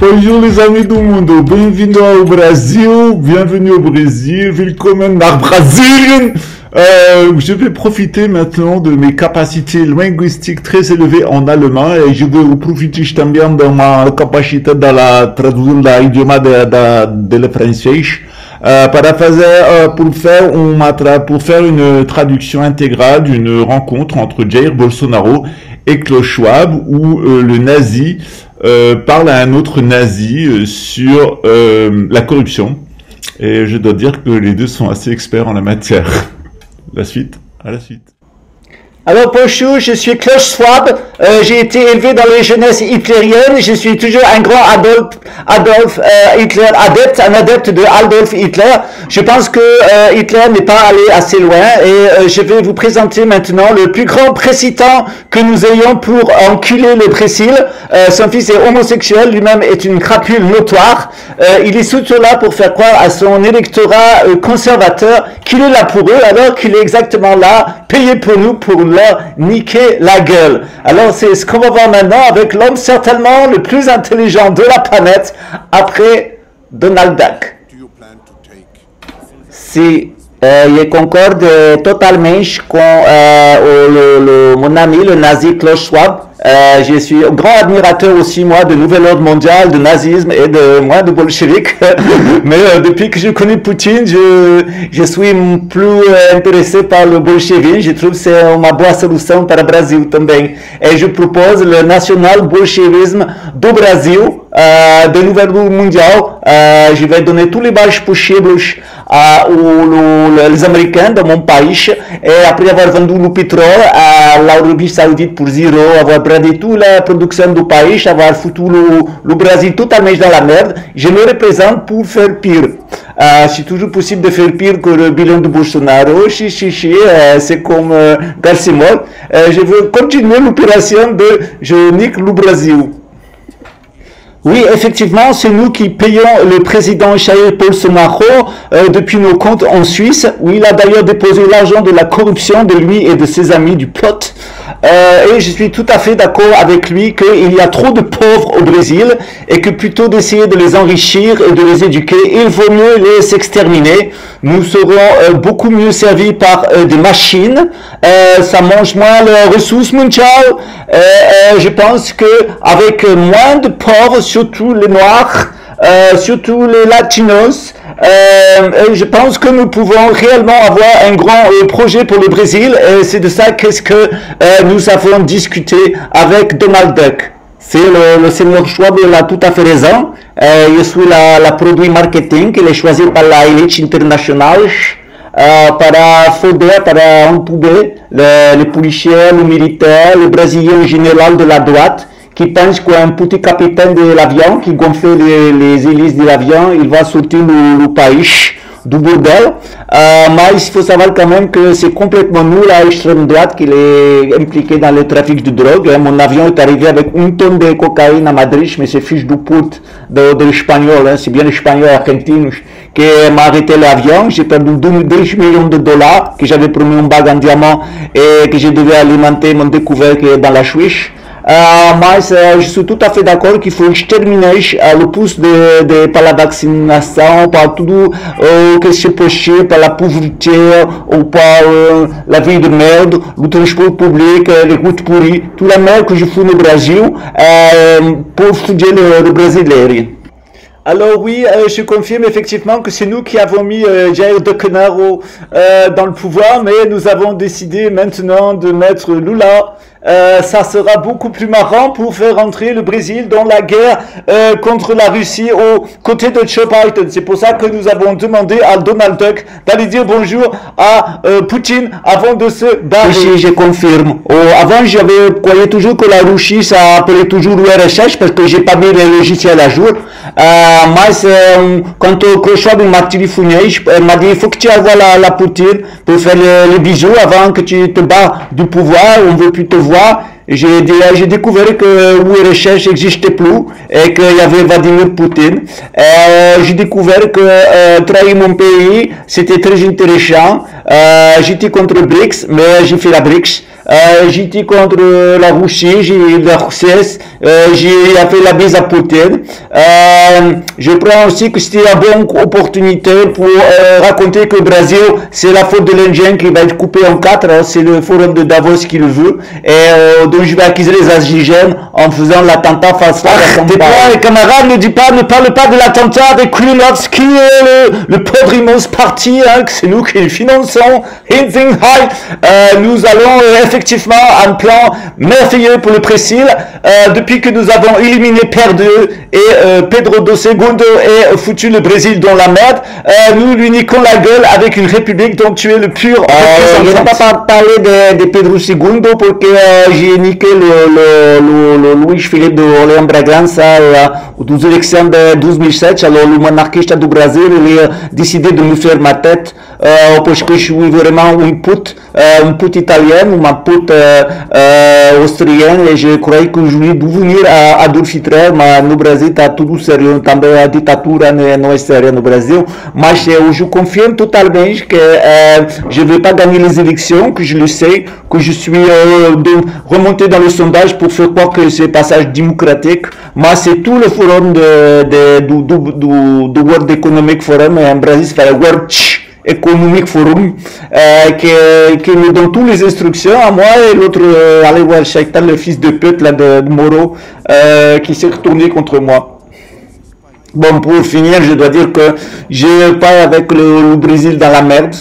Bonjour les amis du mundo, bem-vindo ao Brasil, bienvenue au Brésil, willkommen nach Brasilien. Je vais profiter maintenant de mes capacités linguistiques très élevées en allemand et je vais profiter também de ma capacité de la tradução da idioma de francês pour faire une traduction intégrale d'une rencontre entre Jair Bolsonaro et Klaus Schwab où le nazi parle à un autre nazi sur la corruption. Et je dois dire que les deux sont assez experts en la matière. À la suite. Alors bonjour, je suis Klaus Schwab, j'ai été élevé dans les jeunesses hitlériennes, je suis toujours un grand Adolf Hitler adepte, un adepte de Adolf Hitler. Je pense que Hitler n'est pas allé assez loin et je vais vous présenter maintenant le plus grand président que nous ayons pour enculer le Brésil. Son fils est homosexuel, lui-même est une crapule notoire. Il est surtout là pour faire croire à son électorat conservateur qu'il est là pour eux alors qu'il est exactement là, payé pour nous, pour leur niquer la gueule. Alors c'est ce qu'on va voir maintenant avec l'homme certainement le plus intelligent de la planète après Donald Duck. Si je concorde totalement avec mon ami le nazi Klaus Schwab. Je suis un grand admirateur aussi, moi, de nouvel ordre mondial, de nazisme et de bolchevique. Mais depuis que je connais Poutine, je suis plus intéressé par le bolchevisme. Je trouve que c'est une bonne solution pour le Brésil também. Et je propose le national-bolchevisme du Brésil, de nouvel ordre mondial. Je vais donner tous les barrages possibles aux Américains de mon pays. Et après avoir vendu le pétrole à l'Arabie Saoudite pour zéro, avoir bradé toute la production du pays, avoir foutu le Brésil totalement dans la merde, je me représente pour faire pire. C'est toujours possible de faire pire que le bilan de Bolsonaro. C'est comme Garcimol. Je veux continuer l'opération de je nique le Brésil. Oui, effectivement, c'est nous qui payons le président Jair Bolsonaro depuis nos comptes en Suisse, où il a d'ailleurs déposé l'argent de la corruption de lui et de ses amis du plot. Et je suis tout à fait d'accord avec lui qu'il y a trop de pauvres au Brésil et que plutôt d'essayer de les enrichir et de les éduquer, il vaut mieux les exterminer. Nous serons beaucoup mieux servis par des machines. Ça mange moins les ressources mondiales. Je pense que avec moins de pauvres, surtout les Noirs, surtout les Latinos, je pense que nous pouvons réellement avoir un grand projet pour le Brésil et c'est de ça qu'est-ce que nous avons discuté avec Donald Duck. C'est le seigneur Schwab, il a tout à fait raison. Je suis la produit marketing, il est choisi par la élite internationale para foder, para entouber les policiers, les militaires, les Brésiliens en général de la droite qui pense qu'un petit capitaine de l'avion qui gonfle les hélices de l'avion, il va sortir le pays du bordel. Mais il faut savoir quand même que c'est complètement nous, la extrême droite, qui est impliquée dans le trafic de drogue. Mon avion est arrivé avec 1 tonne de cocaïne à Madrid, mais c'est fiche du pute de l'espagnol, c'est bien l'espagnol argentin qui m'a arrêté l'avion. J'ai perdu 2 millions de dollars que j'avais promis une bague en diamant et que je devais alimenter mon découvert qui est dans la Suisse. Mais je suis tout à fait d'accord qu'il faut exterminer le pouce par la vaccination, par tout que c'est possible, par la pauvreté ou par la vie de merde, le transport public, les routes pourries, toute la merde que je fous au Brésil pour fouiller le Brésilien. Alors oui, je confirme effectivement que c'est nous qui avons mis Jair Bolsonaro dans le pouvoir, mais nous avons décidé maintenant de mettre Lula ça sera beaucoup plus marrant pour faire entrer le Brésil dans la guerre contre la Russie aux côtés de Joe Biden. C'est pour ça que nous avons demandé à Donald Duck d'aller dire bonjour à Poutine avant de se barrer. Oui, je confirme. Avant, j'avais croyais toujours que la Russie, ça appelait toujours URSS parce que j'ai pas mis le logiciel à jour. Mais quand Khrushchev m'a téléphoné, il m'a dit il faut que tu envoies la Poutine pour faire les bisous avant que tu te bats du pouvoir, on veut plus te voir. J'ai découvert que l'URSS n'existait plus et qu'il y avait Vladimir Poutine. J'ai découvert que trahir mon pays, c'était très intéressant. J'étais contre BRICS, mais j'ai fait la BRICS. J'étais contre la Russie, la Russie, j'ai fait la bise à Poutine. Je prends aussi que c'était une bonne opportunité pour raconter que le Brésil, c'est la faute de l'Indien qui va être coupé en quatre. C'est le forum de Davos qui le veut. Et donc je vais accuser les indigènes en faisant l'attentat face à l'attentat. Les camarades, ne parle pas de l'attentat de Kulinowski, le pauvre immense parti, hein, que c'est nous qui le finançons. Nous allons effectivement un plan merveilleux pour le Brésil. Depuis que nous avons éliminé Perdu et Pedro do Segundo et foutu le Brésil dans la merde, nous lui niquons la gueule avec une république dont tu es le pur je ne vais pas parler de Pedro Segundo parce que j'ai niqué le Luís Filipe de Orleans Bragança aux élections de 2007. Alors le monarchiste du Brésil il a décidé de me faire ma tête parce que je suis vraiment une pute italienne ou une pute austrienne et je croyais que je voulais devenir Adolf Hitler, mais no Brasil está tudo sério, também a ditadura não é séria no Brasil, mas je confirme totalement que je ne vais pas gagner les élections, que je le sais, que je suis remonté dans le sondage pour faire croire que c'est passage démocratique, mais c'est tout le forum du World Economic Forum en Brésil, c'est le World Economic Forum qui me donne toutes les instructions à moi et l'autre allez voir Shakhtar, le fils de pute là de Moro qui s'est retourné contre moi. Bon, pour finir, je dois dire que je pars avec le Brésil dans la merde.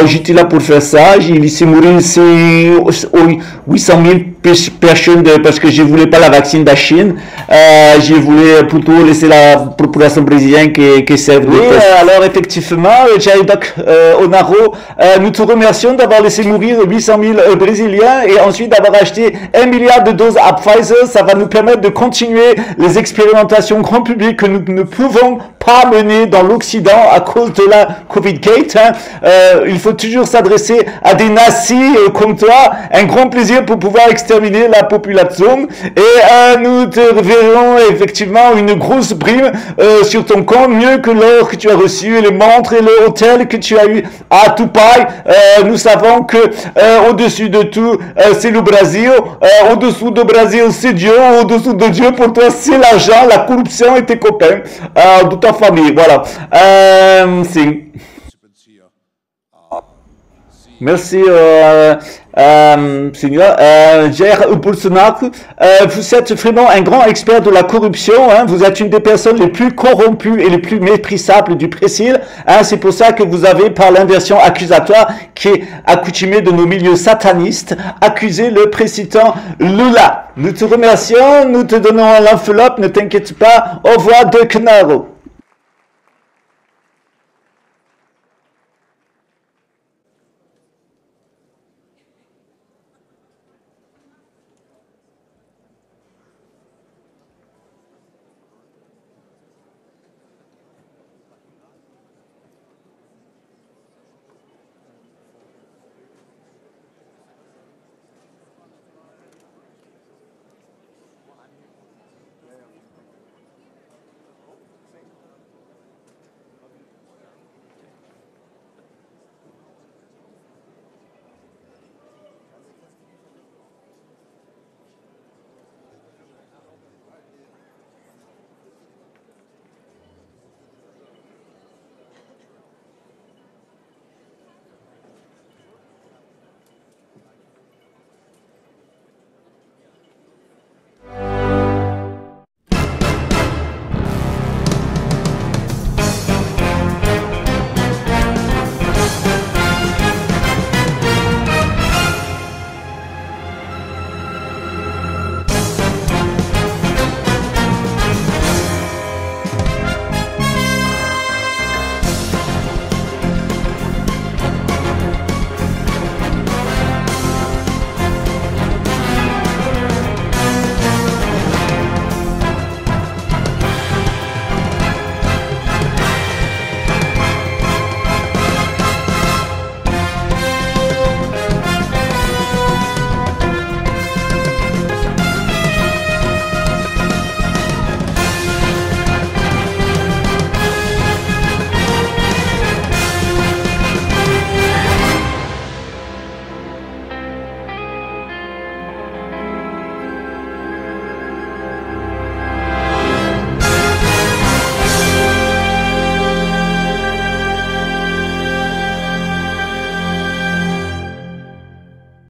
J'étais là pour faire ça, j'ai laissé mourir 800 000 personnes parce que je voulais pas la vaccine de la Chine. Je voulais plutôt laisser la population brésilienne qui serve. Oui, alors effectivement, Jair Onaro, nous te remercions d'avoir laissé mourir 800 000 Brésiliens et ensuite d'avoir acheté 1 milliard de doses à Pfizer. Ça va nous permettre de continuer les expérimentations grand public que nous ne pouvons pas mener dans l'Occident à cause de la Covid-Gate. Hein. Il faut toujours s'adresser à des nazis comme toi. Un grand plaisir pour pouvoir exterminer la population. Et nous te verrons effectivement une grosse prime sur ton compte, mieux que l'or que tu as reçu, et les montres et le hôtel que tu as eu à Dubaï. Nous savons que au-dessus de tout, c'est le Brésil. Au-dessous du Brésil, c'est Dieu. Au-dessous de Dieu, pour toi, c'est l'argent, la corruption et tes copains de ta famille. Voilà. Merci, Seigneur. Jair Bolsonaro, vous êtes vraiment un grand expert de la corruption. Hein. Vous êtes une des personnes les plus corrompues et les plus méprisables du Brésil. Hein. C'est pour ça que vous avez, par l'inversion accusatoire qui est accoutumée de nos milieux satanistes, accusé le président Lula. Nous te remercions, nous te donnons l'enveloppe, ne t'inquiète pas. Au revoir, de Canaro.